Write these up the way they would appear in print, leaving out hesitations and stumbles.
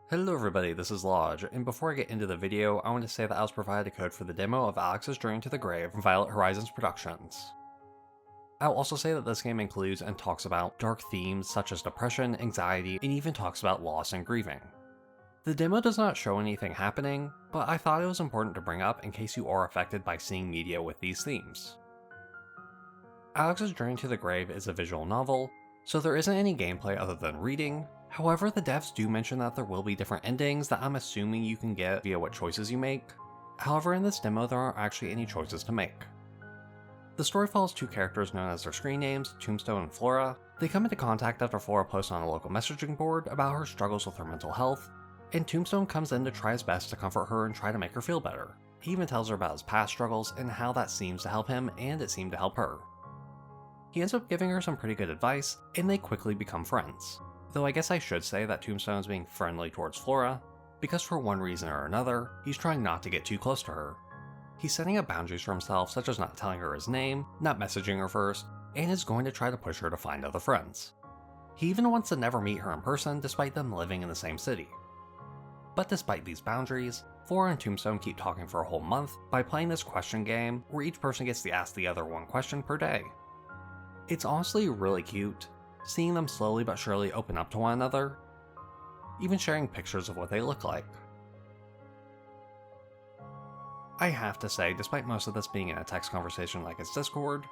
Hello everybody, this is Llodg, and before I get into the video, I want to say that I was provided a code for the demo of Alex's Journey to the Grave from Violet Horizons Productions. I'll also say that this game includes and talks about dark themes such as depression, anxiety, and even talks about loss and grieving. The demo does not show anything happening, but I thought it was important to bring up in case you are affected by seeing media with these themes. Alex's Journey to the Grave is a visual novel, so there isn't any gameplay other than reading. However, the devs do mention that there will be different endings that I'm assuming you can get via what choices you make. However, in this demo there aren't actually any choices to make. The story follows two characters known as their screen names, Tombstone and Flora. They come into contact after Flora posts on a local messaging board about her struggles with her mental health, and Tombstone comes in to try his best to comfort her and try to make her feel better. He even tells her about his past struggles and how that seems to help him and it seemed to help her. He ends up giving her some pretty good advice, and they quickly become friends. Though I guess I should say that Tombstone is being friendly towards Flora, because for one reason or another, he's trying not to get too close to her. He's setting up boundaries for himself, such as not telling her his name, not messaging her first, and is going to try to push her to find other friends. He even wants to never meet her in person despite them living in the same city. But despite these boundaries, Flora and Tombstone keep talking for a whole month by playing this question game where each person gets to ask the other one question per day. It's honestly really cute, seeing them slowly but surely open up to one another, even sharing pictures of what they look like. I have to say, despite most of this being in a text conversation like its Discord,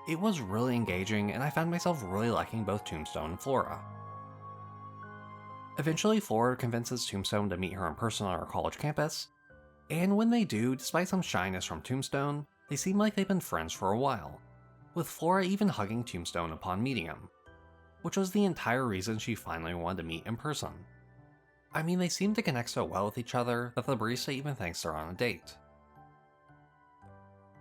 it was really engaging and I found myself really liking both Tombstone and Flora. Eventually, Flora convinces Tombstone to meet her in person on her college campus, and when they do, despite some shyness from Tombstone, they seem like they've been friends for a while, with Flora even hugging Tombstone upon meeting him, which was the entire reason she finally wanted to meet in person. I mean, they seem to connect so well with each other that the barista even thinks they're on a date.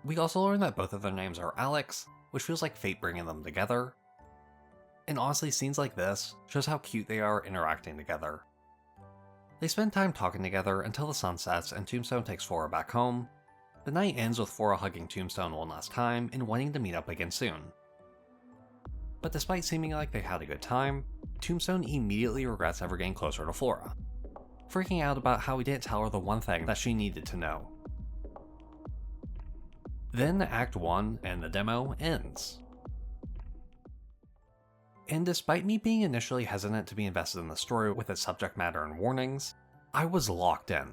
We also learn that both of their names are Alex, which feels like fate bringing them together. And honestly, scenes like this shows how cute they are interacting together. They spend time talking together until the sun sets and Tombstone takes Flora back home. The night ends with Flora hugging Tombstone one last time and wanting to meet up again soon. But despite seeming like they had a good time, Tombstone immediately regrets ever getting closer to Flora, freaking out about how he didn't tell her the one thing that she needed to know. Then Act 1 and the demo ends. And despite me being initially hesitant to be invested in the story with its subject matter and warnings, I was locked in.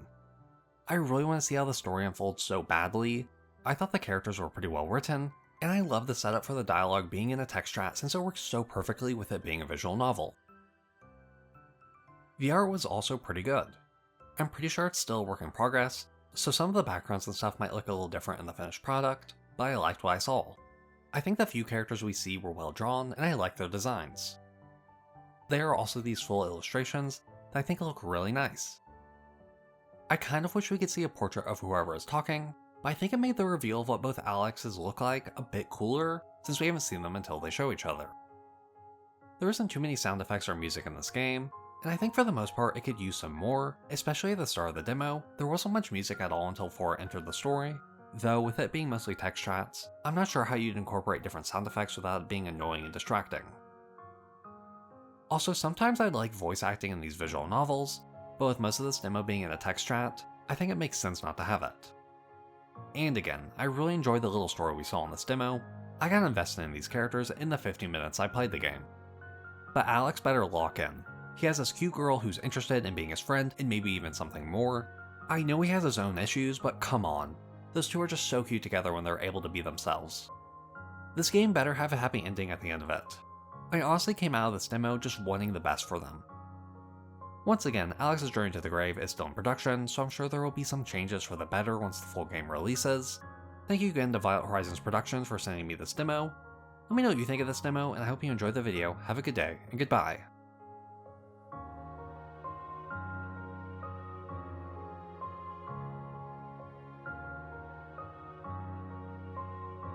I really want to see how the story unfolds so badly. I thought the characters were pretty well written, and I love the setup for the dialogue being in a text chat since it works so perfectly with it being a visual novel. The art was also pretty good. I'm pretty sure it's still a work in progress, so some of the backgrounds and stuff might look a little different in the finished product, but I liked what I saw. I think the few characters we see were well drawn, and I like their designs. There are also these full illustrations that I think look really nice. I kind of wish we could see a portrait of whoever is talking, but I think it made the reveal of what both Alexes look like a bit cooler, since we haven't seen them until they show each other. There isn't too many sound effects or music in this game, and I think for the most part it could use some more, especially at the start of the demo. There wasn't much music at all until Flora entered the story, though with it being mostly text chats, I'm not sure how you'd incorporate different sound effects without it being annoying and distracting. Also, sometimes I'd like voice acting in these visual novels, but with most of this demo being in a text chat, I think it makes sense not to have it. And again, I really enjoyed the little story we saw in this demo. I got invested in these characters in the 15 minutes I played the game. But Alex better lock in. He has this cute girl who's interested in being his friend and maybe even something more. I know he has his own issues, but come on. Those two are just so cute together when they're able to be themselves. This game better have a happy ending at the end of it. I honestly came out of this demo just wanting the best for them. Once again, Alex's Journey to the Grave is still in production, so I'm sure there will be some changes for the better once the full game releases. Thank you again to Violet Horizons Productions for sending me this demo. Let me know what you think of this demo, and I hope you enjoyed the video. Have a good day, and goodbye.